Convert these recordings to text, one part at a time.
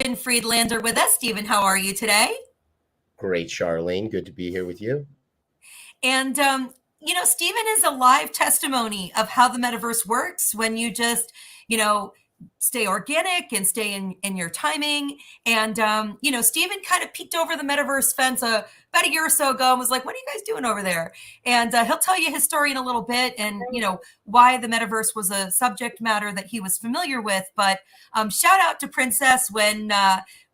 Stephen Friedlander with us. Stephen, how are you today? Great, Charlene. Good to be here with you. And, Stephen is a live testimony of how the metaverse works when you just, you know, stay organic and stay in your timing. And, Stephen kind of peeked over the metaverse fence about a year or so ago and was like, what are you guys doing over there? And he'll tell you his story in a little bit and, why the metaverse was a subject matter that he was familiar with. But shout out to Princess when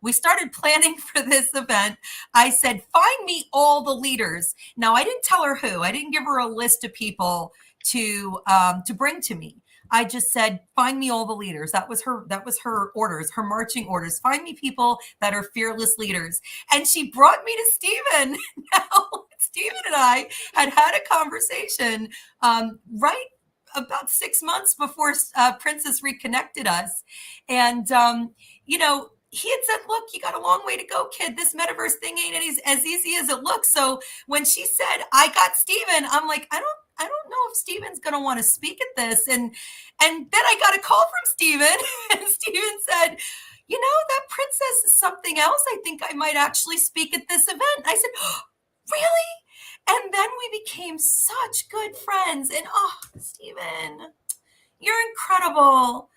we started planning for this event. I said, find me all the leaders. Now, I didn't tell her who. I didn't give her a list of people to bring to me. I just said, find me all the leaders. That was her orders, her marching orders. Find me people that are fearless leaders. And she brought me to Stephen. Now, Stephen and I had a conversation right about 6 months before Princess reconnected us. And, he had said, look, you got a long way to go, kid. This metaverse thing ain't as easy as it looks. So when she said, I got Stephen, I'm like, I don't know if Stephen's going to want to speak at this. And then I got a call from Stephen and Stephen said, that princess is something else. I think I might actually speak at this event. I said, oh, really? And then we became such good friends. And Stephen, you're incredible.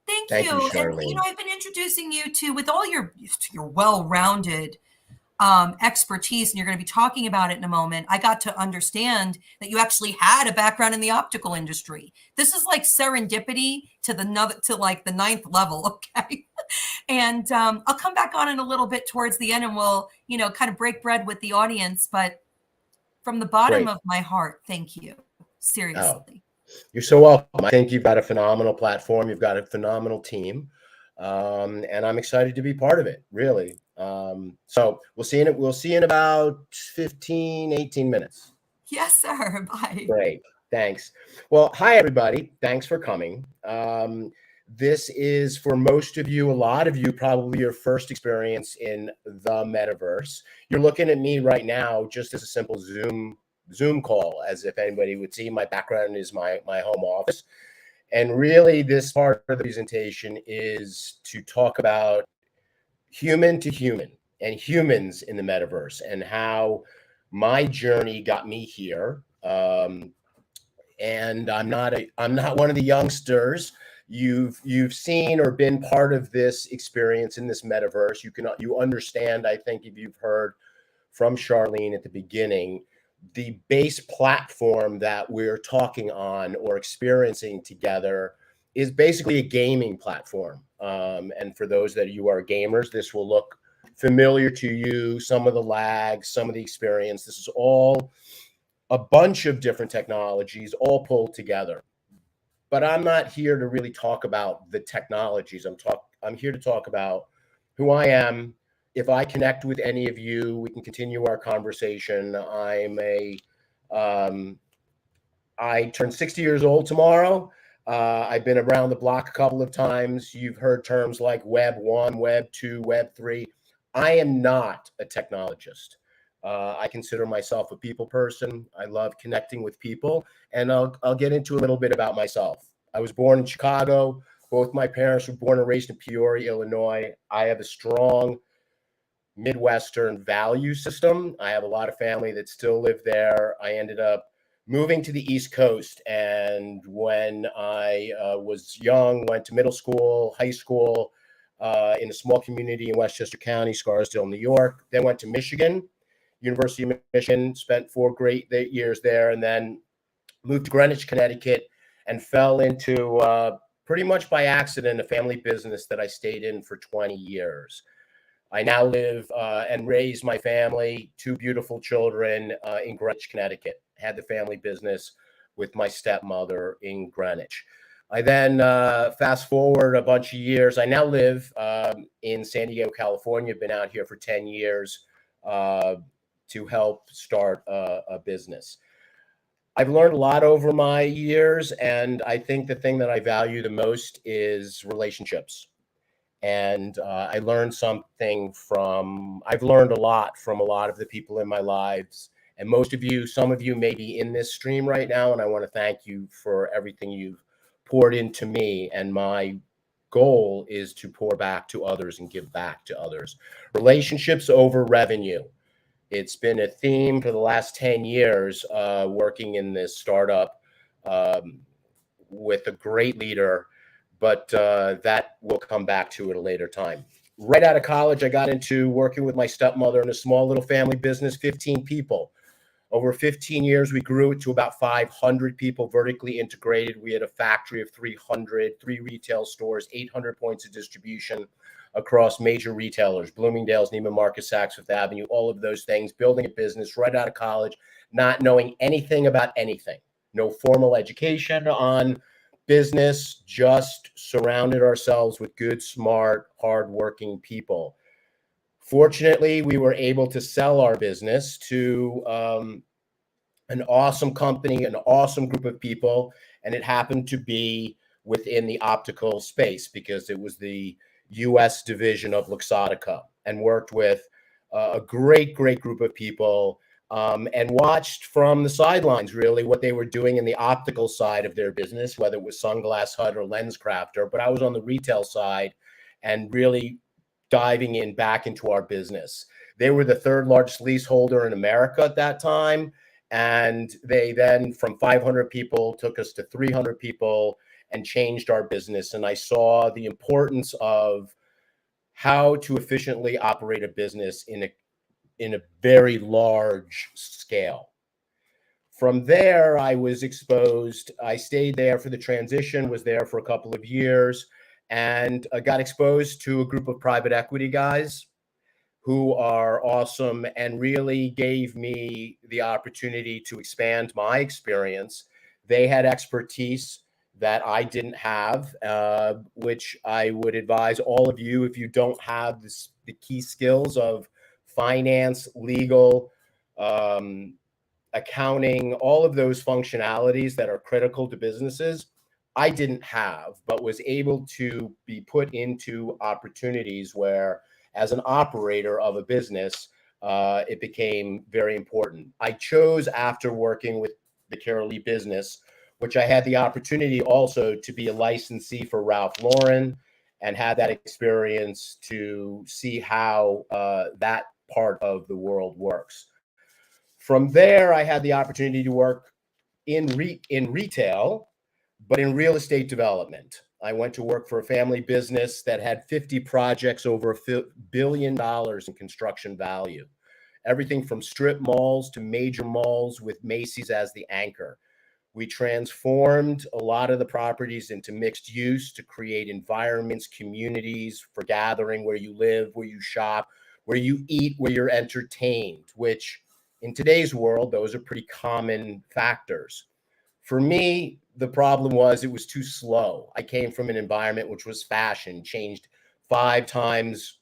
Thank Thank you, you. And, Charlene. I've been introducing you to, with all your well-rounded expertise, and you're going to be talking about it in a moment. I got to understand that you actually had a background in the optical industry. This is like serendipity to the ninth level. Okay. And I'll come back on in a little bit towards the end and we'll, kind of break bread with the audience. But from the bottom Great. of my heart, thank you. Seriously. Oh, you're so welcome. I think you've got a phenomenal platform. You've got a phenomenal team. And I'm excited to be part of it, really. So we'll see in about 15, 18 minutes. Yes, sir. Bye. Great. Thanks. Well, hi, everybody. Thanks for coming. This is, for most of you, a lot of you, probably your first experience in the metaverse. You're looking at me right now just as a simple Zoom call, as if anybody would see. My background is my home office. And really, this part of the presentation is to talk about human to human and humans in the metaverse and how my journey got me here. And I'm not one of the youngsters. You've seen or been part of this experience in this metaverse. You understand, I think, if you've heard from Charlene at the beginning, the base platform that we're talking on or experiencing together is basically a gaming platform. And for those that you are gamers, this will look familiar to you. Some of the lag, some of the experience. This is all a bunch of different technologies all pulled together. But I'm not here to really talk about the technologies. I'm here to talk about who I am. If I connect with any of you, we can continue our conversation. I turn 60 years old tomorrow. I've been around the block a couple of times. You've heard terms like Web 1, Web 2, Web 3. I am not a technologist. I consider myself a people person. I love connecting with people, and I'll get into a little bit about myself. I was born in Chicago. Both my parents were born and raised in Peoria, Illinois. I have a strong Midwestern value system. I have a lot of family that still live there. I ended up moving to the East Coast, and when I was young, went to middle school, high school in a small community in Westchester County, Scarsdale, New York. Then went to Michigan, University of Michigan, spent 4 great years there, and then moved to Greenwich, Connecticut, and fell into, pretty much by accident, a family business that I stayed in for 20 years. I now live and raise my family, 2 beautiful children in Greenwich, Connecticut. Had the family business with my stepmother in Greenwich. I then fast forward a bunch of years. I now live in San Diego, California. Been out here for 10 years to help start a business. I've learned a lot over my years, and I think the thing that I value the most is relationships. And I've learned a lot from a lot of the people in my lives. And some of you may be in this stream right now, and I want to thank you for everything you've poured into me and my goal is to pour back to others and give back to others. Relationships over revenue. It's been a theme for the last 10 years working in this startup with a great leader, but that will come back to at a later time. Right out of college, I got into working with my stepmother in a small little family business, 15 people. Over 15 years, we grew it to about 500 people vertically integrated. We had a factory of 300, 3 retail stores, 800 points of distribution across major retailers, Bloomingdale's, Neiman Marcus, Saks Fifth Avenue, all of those things, building a business right out of college, not knowing anything about anything, no formal education on business, just surrounded ourselves with good, smart, hardworking people. Fortunately, we were able to sell our business to an awesome company, an awesome group of people, and it happened to be within the optical space because it was the U.S. division of Luxottica, and worked with a great group of people and watched from the sidelines really what they were doing in the optical side of their business, whether it was Sunglass Hut or LensCrafter. But I was on the retail side and really diving in back into our business. They were the 3rd largest leaseholder in America at that time. And they then, from 500 people, took us to 300 people and changed our business. And I saw the importance of how to efficiently operate a business in a very large scale. From there, I was exposed. I stayed there for the transition, was there for a couple of years, and got exposed to a group of private equity guys who are awesome and really gave me the opportunity to expand my experience. They had expertise that I didn't have, which I would advise all of you, if you don't have the key skills of finance, legal, accounting, all of those functionalities that are critical to businesses, I didn't have, but was able to be put into opportunities where, as an operator of a business, it became very important. I chose, after working with the Carolee business, which I had the opportunity also to be a licensee for Ralph Lauren and had that experience to see how that part of the world works. From there, I had the opportunity to work in retail, but in real estate development. I went to work for a family business that had 50 projects, over $1 billion in construction value. Everything from strip malls to major malls with Macy's as the anchor. We transformed a lot of the properties into mixed use to create environments, communities for gathering, where you live, where you shop, where you eat, where you're entertained, which in today's world, those are pretty common factors. For me, the problem was it was too slow. I came from an environment which was fashion, changed five times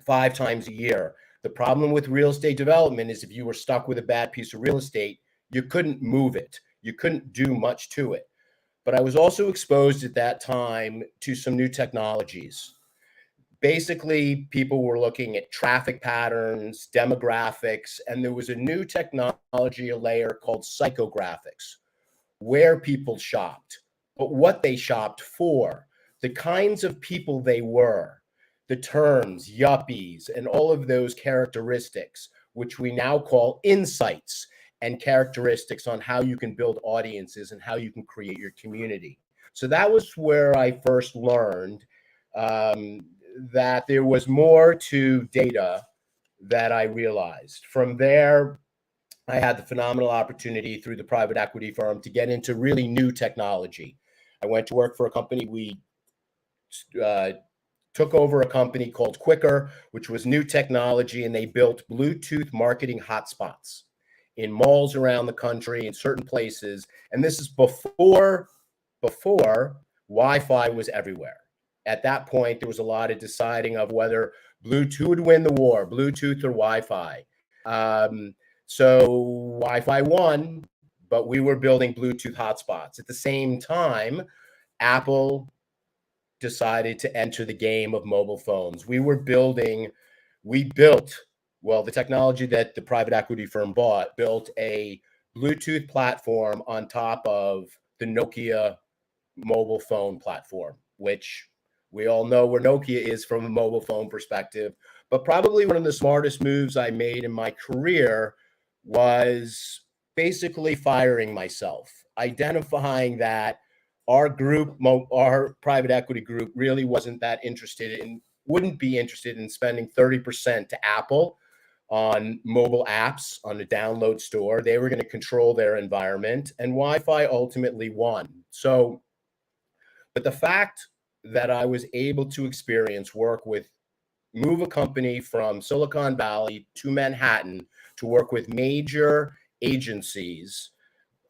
a year. The problem with real estate development is if you were stuck with a bad piece of real estate, you couldn't move it. You couldn't do much to it. But I was also exposed at that time to some new technologies. Basically, people were looking at traffic patterns, demographics, and there was a new technology, a layer called psychographics, where people shopped, but what they shopped for, the kinds of people they were, the terms, yuppies, and all of those characteristics, which we now call insights and characteristics on how you can build audiences and how you can create your community. So that was where I first learned that there was more to data that I realized. From there, I had the phenomenal opportunity through the private equity firm to get into really new technology. I went to work for a company. We took over a company called Quicker, which was new technology, and they built Bluetooth marketing hotspots in malls around the country, in certain places. And this is before Wi-Fi was everywhere. At that point, there was a lot of deciding of whether Bluetooth would win the war, Bluetooth or Wi-Fi. So Wi-Fi won, but we were building Bluetooth hotspots. At the same time, Apple decided to enter the game of mobile phones. We built, well, the technology that the private equity firm built a Bluetooth platform on top of the Nokia mobile phone platform, which We all know where Nokia is from a mobile phone perspective. But probably one of the smartest moves I made in my career was basically firing myself, identifying that our group, our private equity group, really wasn't that interested in, wouldn't be interested in spending 30% to Apple on mobile apps on a download store. They were going to control their environment, and Wi-Fi ultimately won. So, but the fact that I was able to work with, move a company from Silicon Valley to Manhattan to work with major agencies,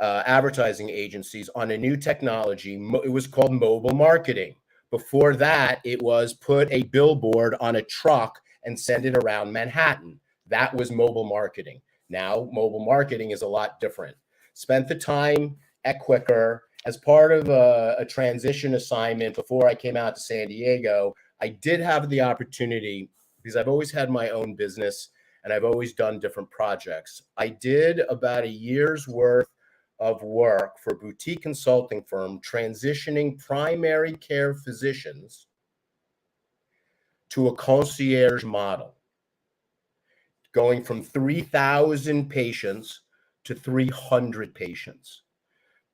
advertising agencies on a new technology. It was called mobile marketing. Before that, it was put a billboard on a truck and send it around Manhattan. That was mobile marketing. Now, mobile marketing is a lot different. Spent the time at Quicker as part of a transition assignment before I came out to San Diego. I did have the opportunity, because I've always had my own business and I've always done different projects. I did about a year's worth of work for a boutique consulting firm transitioning primary care physicians to a concierge model, going from 3,000 patients to 300 patients,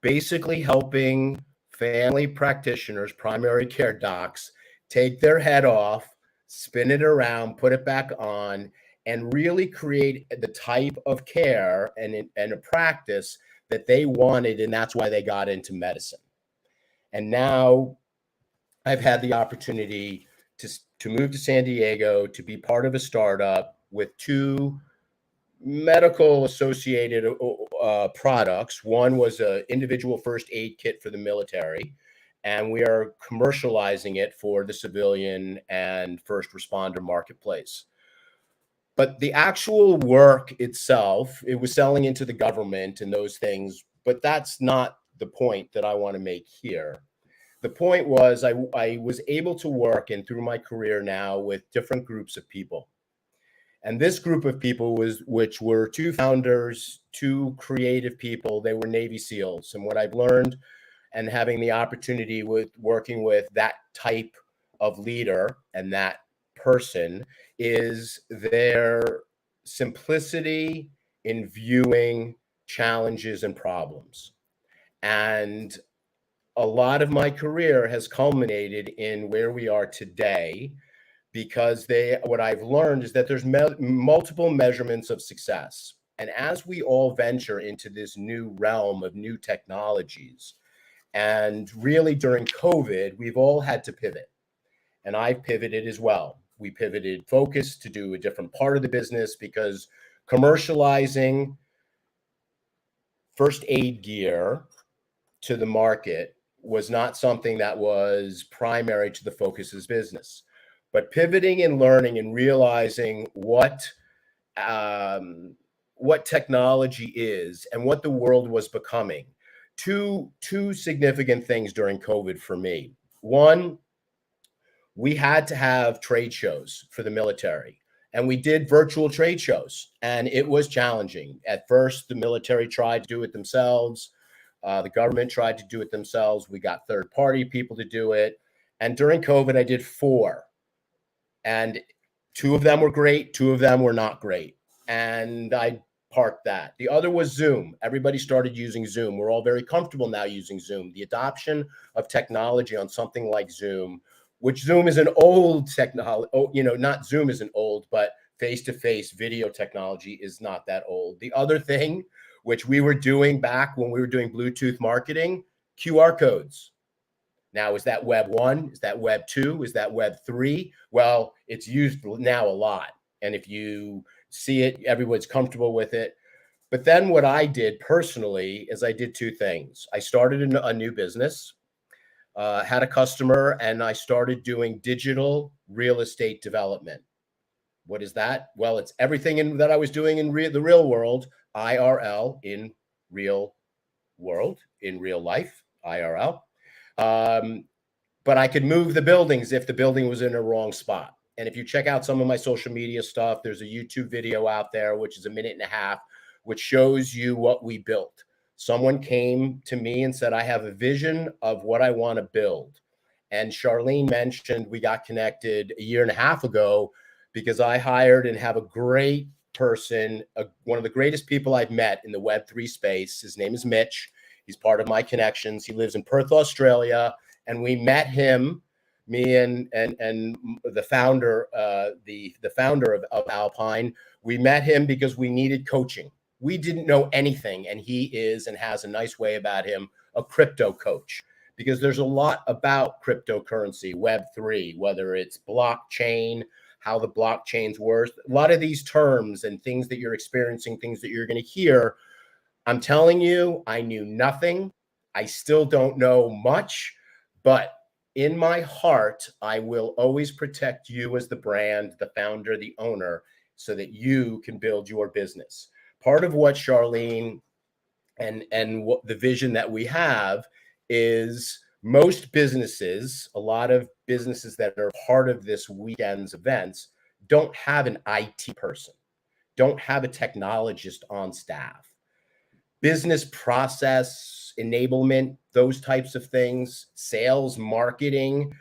basically helping family practitioners, primary care docs, take their head off, spin it around, put it back on, and really create the type of care and a practice that they wanted. And that's why they got into medicine. And now I've had the opportunity to move to San Diego, to be part of a startup with two medical associated products. One was an individual first aid kit for the military, and we are commercializing it for the civilian and first responder marketplace. But the actual work itself, it was selling into the government and those things, but that's not the point that I want to make here. The point was I was able to work in through my career now with different groups of people. And this group of people which were two founders, two creative people. They were Navy SEALs. And what I've learned, and having the opportunity with working with that type of leader and that person, is their simplicity in viewing challenges and problems. And a lot of my career has culminated in where we are today, because what I've learned is that there's multiple measurements of success. And as we all venture into this new realm of new technologies, and really during COVID, we've all had to pivot. And I've pivoted as well. We pivoted focus to do a different part of the business, because commercializing first aid gear to the market was not something that was primary to the focus's business. But pivoting and learning and realizing what technology is and what the world was becoming. Two significant things during COVID for me. One, we had to have trade shows for the military, and we did virtual trade shows, and it was challenging. At first, the military tried to do it themselves. The government tried to do it themselves. We got third-party people to do it. And during COVID, I did 4. And 2 of them were great. 2 of them were not great. And I parked that. The other was Zoom. Everybody started using Zoom. We're all very comfortable now using Zoom. The adoption of technology on something like Zoom, which Zoom is an old technology, not Zoom isn't old, but face-to-face video technology is not that old. The other thing, which we were doing back when we were doing Bluetooth marketing, QR codes. Now, is that Web 1? Is that Web 2? Is that Web 3? Well, it's used now a lot. And if you see it, everyone's comfortable with it. But then what I did personally is I did 2 things. I started a new business, had a customer, and I started doing digital real estate development. What is that? Well, it's everything that I was doing in the real world, IRL, in real world, in real life, IRL. But I could move the buildings if the building was in a wrong spot. And if you check out some of my social media stuff, there's a YouTube video out there, which is a 1.5 minutes, which shows you what we built. Someone came to me and said, I have a vision of what I want to build. And Charlene mentioned we got connected a year and a half ago because I hired and have a great person, one of the greatest people I've met in the Web3 space. His name is Mitch. He's part of my connections. He lives in Perth, Australia, and we met him, me and the founder, the founder of Alpine. We met him because we needed coaching. We didn't know anything, and he is and has a nice way about him, a crypto coach, because there's a lot about cryptocurrency, Web3, whether it's blockchain, how the blockchains work, a lot of these terms and things that you're experiencing, things that you're going to hear. I'm telling you, I knew nothing. I still don't know much, but in my heart, I will always protect you as the brand, the founder, the owner, so that you can build your business. Part of what Charlene and what the vision that we have is most businesses, a lot of businesses that are part of this weekend's events don't have an IT person, don't have a technologist on staff. Business process enablement, those types of things, sales, marketing.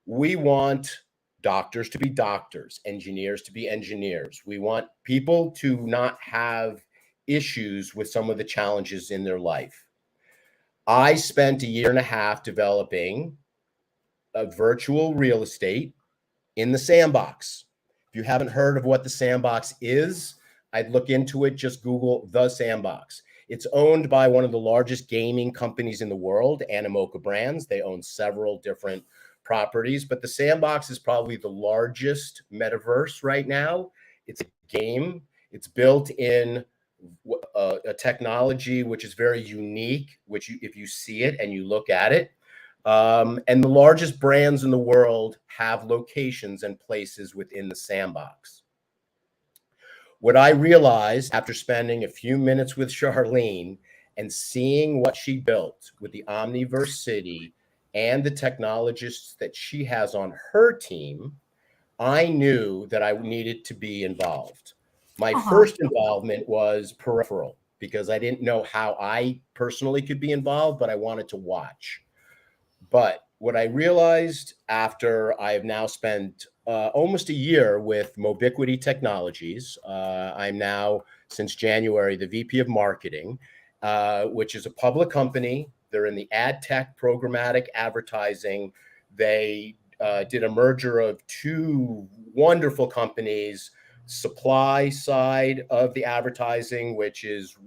We want doctors to be doctors, engineers to be engineers. We want people to not have issues with some of the challenges in their life. I spent a year and a half developing a virtual real estate in the sandbox. If you haven't heard of what the sandbox is, I'd look into it. Just Google the sandbox. It's owned by one of the largest gaming companies in the world, Animoca Brands. They own several different properties, but the sandbox is probably the largest metaverse right now. It's a game. It's built in a technology which is very unique, which if you see it and you look at it, and the largest brands in the world have locations and places within the sandbox. What I realized after spending a few minutes with Charlene and seeing what she built with the Omniverse City and the technologists that she has on her team, I knew that I needed to be involved. My first involvement was peripheral because I didn't know how I personally could be involved, but I wanted to watch. But what I realized after I have now spent almost a year with Mobiquity Technologies, I'm now, since January, the VP of Marketing, which is a public company. They're in the ad tech programmatic advertising. They did a merger of two wonderful companies, supply side of the advertising, which is,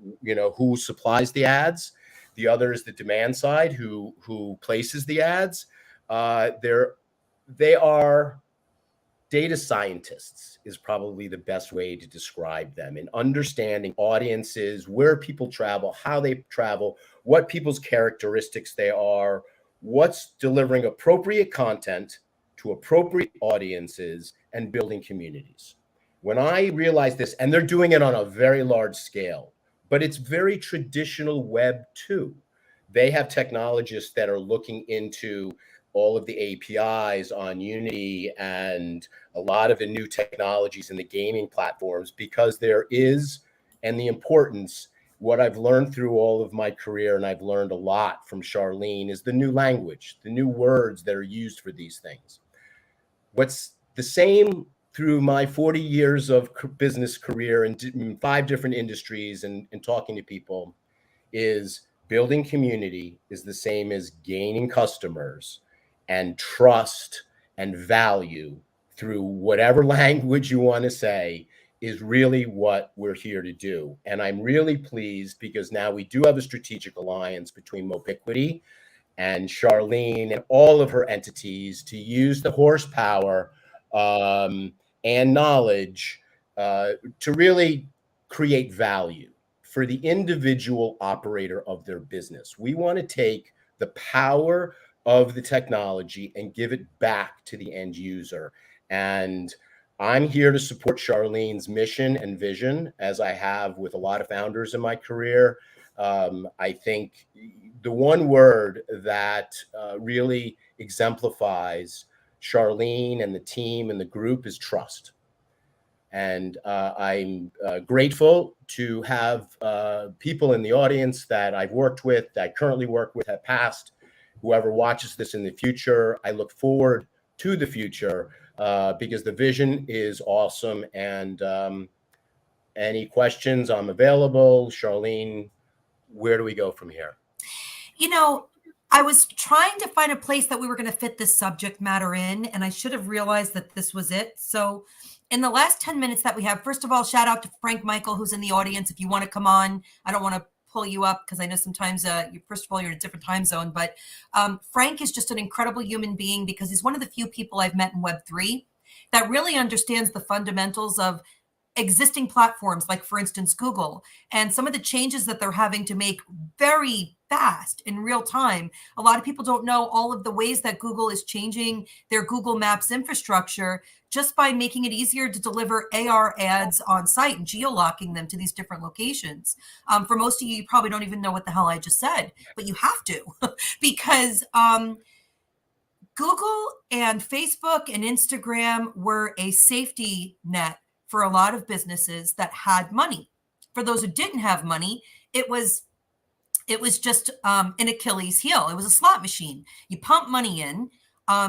who supplies the ads. The other is the demand side, who places the ads. They are data scientists is probably the best way to describe them, in understanding audiences, where people travel, how they travel, what people's characteristics they are, what's delivering appropriate content to appropriate audiences, and building communities. When I realized this, and they're doing it on a very large scale, but it's very traditional Web 2. They have technologists that are looking into all of the APIs on Unity and a lot of the new technologies in the gaming platforms, because there is, and the importance, what I've learned through all of my career, and I've learned a lot from Charlene, is the new language, the new words that are used for these things. What's the same through my 40 years of business career in 5 different industries and talking to people is building community is the same as gaining customers and trust and value through whatever language you want to say is really what we're here to do. And I'm really pleased because now we do have a strategic alliance between Mobiquity and Charlene and all of her entities to use the horsepower and knowledge to really create value for the individual operator of their business. We want to take the power of the technology and give it back to the end user. And I'm here to support Charlene's mission and vision, as I have with a lot of founders in my career. I think the one word that really exemplifies Charlene and the team and the group is trust. And I'm grateful to have people in the audience that I've worked with, that I currently work with, have passed, whoever watches this in the future, I look forward to the future because the vision is awesome. And any questions, I'm available. Charlene, where do we go from here? You know, I was trying to find a place that we were going to fit this subject matter in, and I should have realized that this was it. So, in the last 10 minutes that we have, first of all, shout out to Frank Michael, who's in the audience. If you want to come on, I don't want to pull you up because I know sometimes, first of all, you're in a different time zone. But Frank is just an incredible human being because he's one of the few people I've met in Web3 that really understands the fundamentals of existing platforms, like, for instance, Google, and some of the changes that they're having to make very fast in real time. A lot of people don't know all of the ways that Google is changing their Google Maps infrastructure just by making it easier to deliver AR ads on site and geolocking them to these different locations. For most of you, you probably don't even know what the hell I just said, but you have to because Google and Facebook and Instagram were a safety net for a lot of businesses that had money. For those who didn't have money, it was just an Achilles heel. It was a slot machine. You pump money in.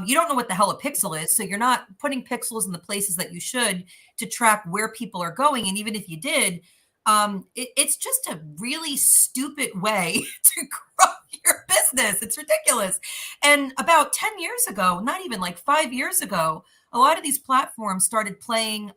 You don't know what the hell a pixel is, so you're not putting pixels in the places that you should to track where people are going. And even if you did, it's just a really stupid way to grow your business. It's ridiculous. And about 10 years ago, not even like 5 years ago, a lot of these platforms started playing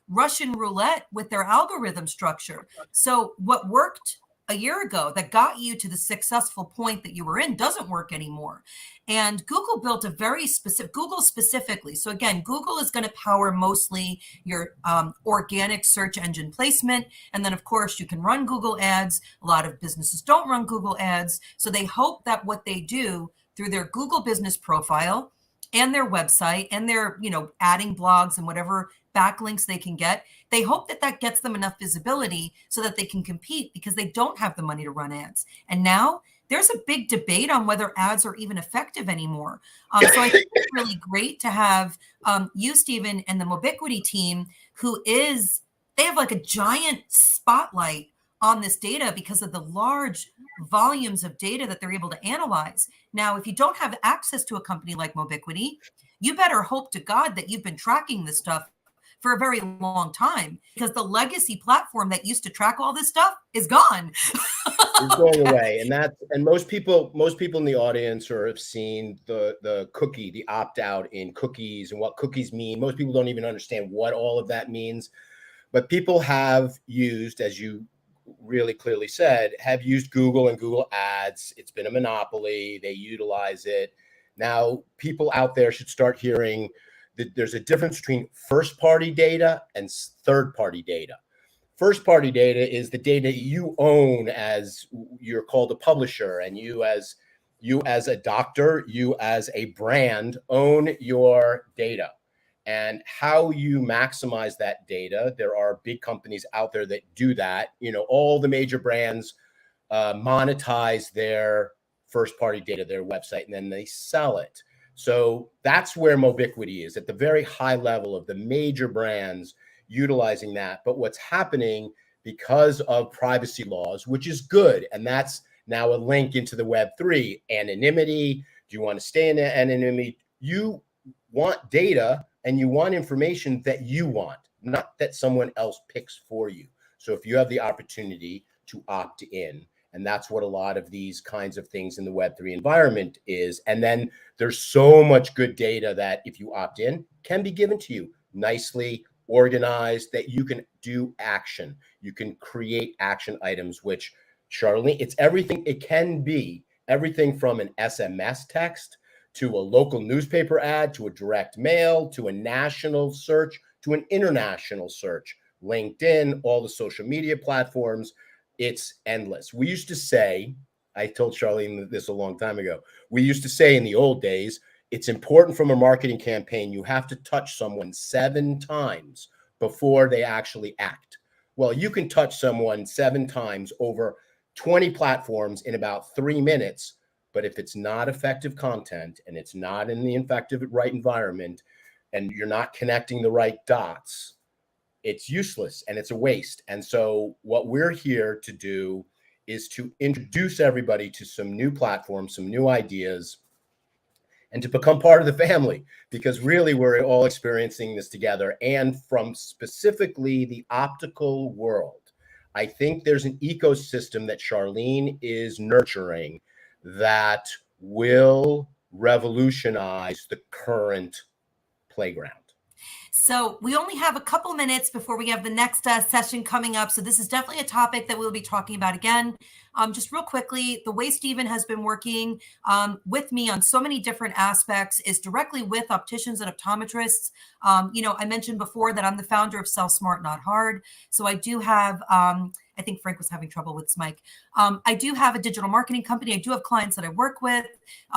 Russian roulette with their algorithm structure. So what worked a year ago that got you to the successful point that you were in doesn't work anymore. And Google built a very specific, Google specifically. So again, Google is going to power mostly your organic search engine placement. And then of course you can run Google ads. A lot of businesses don't run Google ads. So they hope that what they do through their Google business profile and their website and their, adding blogs and whatever backlinks they can get, they hope that that gets them enough visibility so that they can compete because they don't have the money to run ads. And now there's a big debate on whether ads are even effective anymore. So I think it's really great to have you, Stephen, and the Mobiquity team, they have like a giant spotlight on this data because of the large volumes of data that they're able to analyze. Now, if you don't have access to a company like Mobiquity, you better hope to God that you've been tracking this stuff for a very long time because the legacy platform that used to track all this stuff is gone. It's going away. And most people in the audience or have seen the cookie, the opt-out in cookies and what cookies mean. Most people don't even understand what all of that means. But people have used, as you really clearly said, have used Google and Google Ads. It's been a monopoly. They utilize it. Now, people out there should start hearing that there's a difference between first-party data and third-party data. First-party data is the data you own as you're called a publisher, and you as a doctor, you as a brand own your data. And how you maximize that data, there are big companies out there that do that. All the major brands monetize their first-party data, their website, and then they sell it. So that's where Mobiquity is, at the very high level of the major brands utilizing that. But what's happening because of privacy laws, which is good, and that's now a link into the Web3, anonymity. Do you want to stay in anonymity? You want data and you want information that you want, not that someone else picks for you. So if you have the opportunity to opt in, and that's what a lot of these kinds of things in the Web3 environment is. And then there's so much good data that if you opt in, can be given to you nicely organized that you can do action. You can create action items, which, Charlene, it's everything. It can be everything from an SMS text to a local newspaper ad, to a direct mail, to a national search, to an international search, LinkedIn, all the social media platforms. It's endless. We used to say, I told Charlene this a long time ago, we used to say in the old days, it's important from a marketing campaign, you have to touch someone 7 times before they actually act. Well, you can touch someone 7 times over 20 platforms in about 3 minutes. But if it's not effective content and it's not in the effective right environment and you're not connecting the right dots, it's useless and it's a waste. And so what we're here to do is to introduce everybody to some new platforms, some new ideas, and to become part of the family, because really we're all experiencing this together. And from specifically the optical world, I think there's an ecosystem that Charlene is nurturing that will revolutionize the current playground. So we only have a couple minutes before we have the next session coming up. So this is definitely a topic that we'll be talking about again. Just real quickly, the way Stephen has been working with me on so many different aspects is directly with opticians and optometrists. I mentioned before that I'm the founder of Sell Smart, Not Hard. So I do have, I think Frank was having trouble with his mic. I do have a digital marketing company. I do have clients that I work with.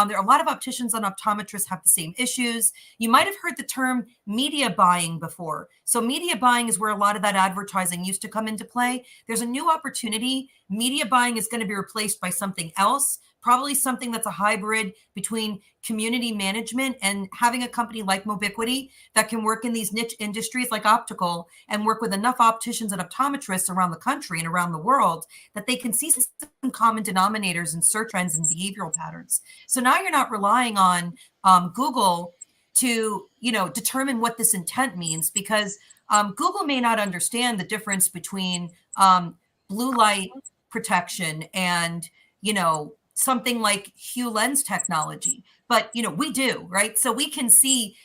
There are a lot of opticians and optometrists have the same issues. You might have heard the term media buying before. So media buying is where a lot of that advertising used to come into play. There's a new opportunity. Media buying is going to be replaced by something else, probably something that's a hybrid between community management and having a company like Mobiquity that can work in these niche industries like optical and work with enough opticians and optometrists around the country and around the world that they can see some common denominators and search trends and behavioral patterns. So now you're not relying on Google to, determine what this intent means, because Google may not understand the difference between blue light protection and, something like Hue lens technology. But, we do, right? So we can see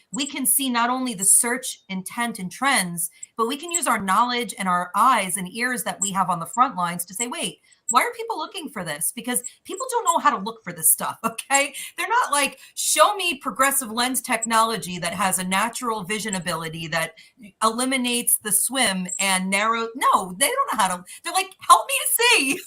not only the search intent and trends, but we can use our knowledge and our eyes and ears that we have on the front lines to say, wait, why are people looking for this? Because people don't know how to look for this stuff, okay? They're not like, show me progressive lens technology that has a natural vision ability that eliminates the swim and narrow. No, they don't know how to. They're like, help me to see.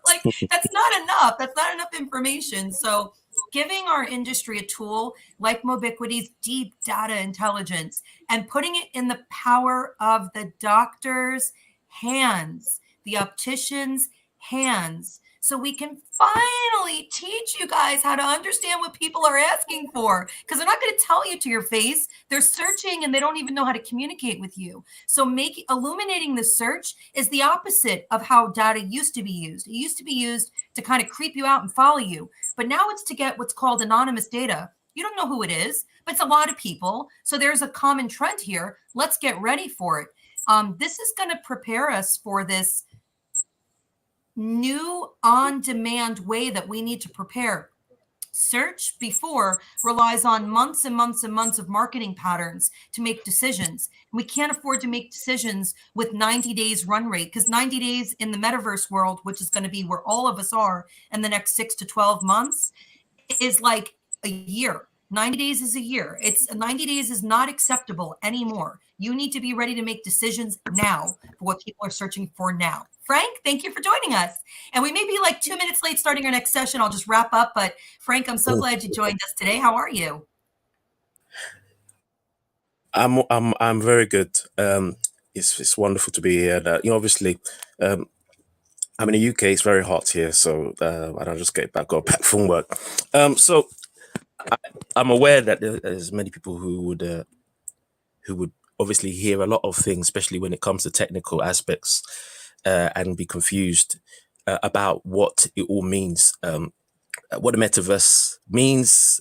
Like, that's not enough. That's not enough information. So giving our industry a tool like Mobiquity's deep data intelligence and putting it in the power of the doctor's hands, the optician's hands, so we can finally teach you guys how to understand what people are asking for, because they're not going to tell you to your face. They're searching and they don't even know how to communicate with you. So illuminating the search is the opposite of how data used to be used. It used to be used to kind of creep you out and follow you. But now it's to get what's called anonymous data. You don't know who it is, but it's a lot of people. So there's a common trend here. Let's get ready for it. This is going to prepare us for this new on-demand way that we need to prepare. Search before relies on months and months and months of marketing patterns to make decisions. We can't afford to make decisions with 90 days run rate, because 90 days in the metaverse world, which is going to be where all of us are in the next 6 to 12 months, is like a year. 90 days is a year. 90 days is not acceptable anymore. You need to be ready to make decisions now for what people are searching for now. Frank, thank you for joining us. And we may be like 2 minutes late starting our next session. I'll just wrap up. But Frank, I'm so glad you joined us today. How are you? I'm very good. It's wonderful to be here. Obviously, I'm in the UK. It's very hot here, so and I just got back from work. So I'm aware that there's many people who would obviously hear a lot of things, especially when it comes to technical aspects, and be confused about what it all means, what the metaverse means,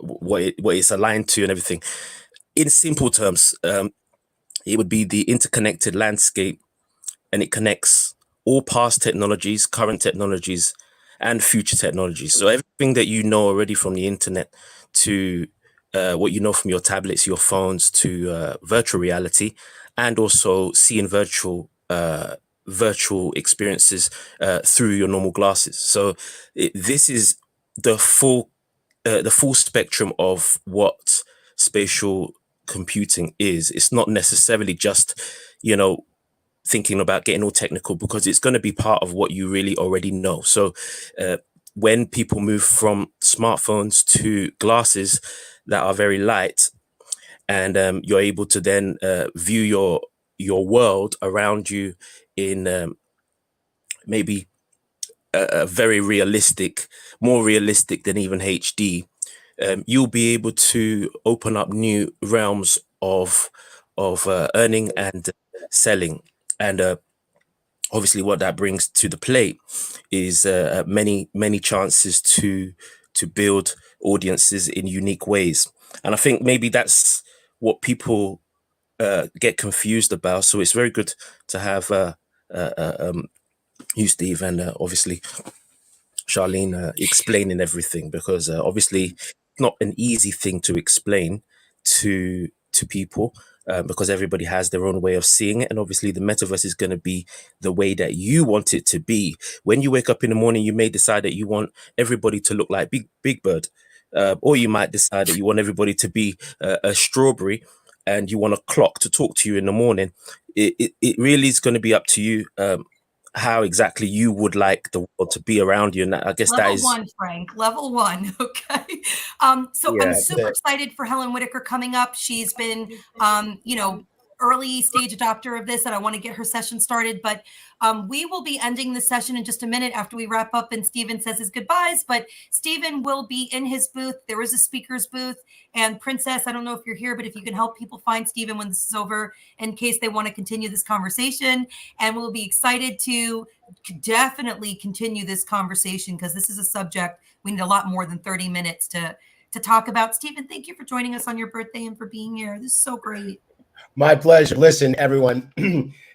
what it's aligned to, and everything. In simple terms, it would be the interconnected landscape, and it connects all past technologies, current technologies, and future technologies. So everything that you know already from the internet to what you know from your tablets, your phones, to virtual reality, and also seeing virtual experiences through your normal glasses. So this is the full spectrum of what spatial computing is. It's not necessarily just, thinking about getting all technical, because it's going to be part of what you really already know. So when people move from smartphones to glasses that are very light, and you're able to then view your world around you in maybe a very realistic, more realistic than even HD, you'll be able to open up new realms of earning and selling. And obviously what that brings to the plate is many chances to build audiences in unique ways. And I think maybe that's what people get confused about. So it's very good to have you, Steve, and obviously Charlene explaining everything, because obviously it's not an easy thing to explain to people, because everybody has their own way of seeing it, and obviously the metaverse is going to be the way that you want it to be. When you wake up in the morning, you may decide that you want everybody to look like Big Bird, or you might decide that you want everybody to be a strawberry, and you want a clock to talk to you in the morning. It really is going to be up to you. How exactly you would like the world to be around you, and I guess that Level is, one, Frank. Level one. Okay. So I'm Yeah, super excited for Helen Whitaker coming up. She's been, early stage adopter of this, and I want to get her session started. But we will be ending the session in just a minute after we wrap up and Stephen says his goodbyes. But Stephen will be in his booth. There is a speaker's booth. And Princess, I don't know if you're here, but if you can help people find Stephen when this is over, in case they want to continue this conversation. And we'll be excited to definitely continue this conversation, because this is a subject we need a lot more than 30 minutes to talk about. Stephen, thank you for joining us on your birthday and for being here. This is so great. my pleasure. Listen, everyone,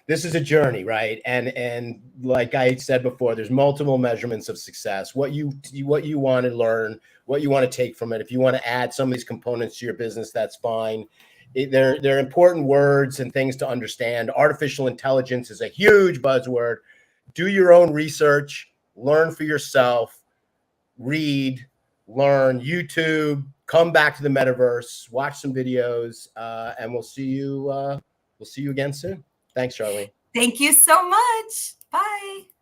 this is a journey, right? And like I said before, there's multiple measurements of success. What you want to learn, what you want to take from it. If you want to add some of these components to your business, that's fine. They're important words and things to understand. Artificial intelligence is a huge buzzword. Do your own research, learn for yourself, read, learn, YouTube, come back to the metaverse, watch some videos, and we'll see you again soon. Thanks, Charlene. Thank you so much. Bye.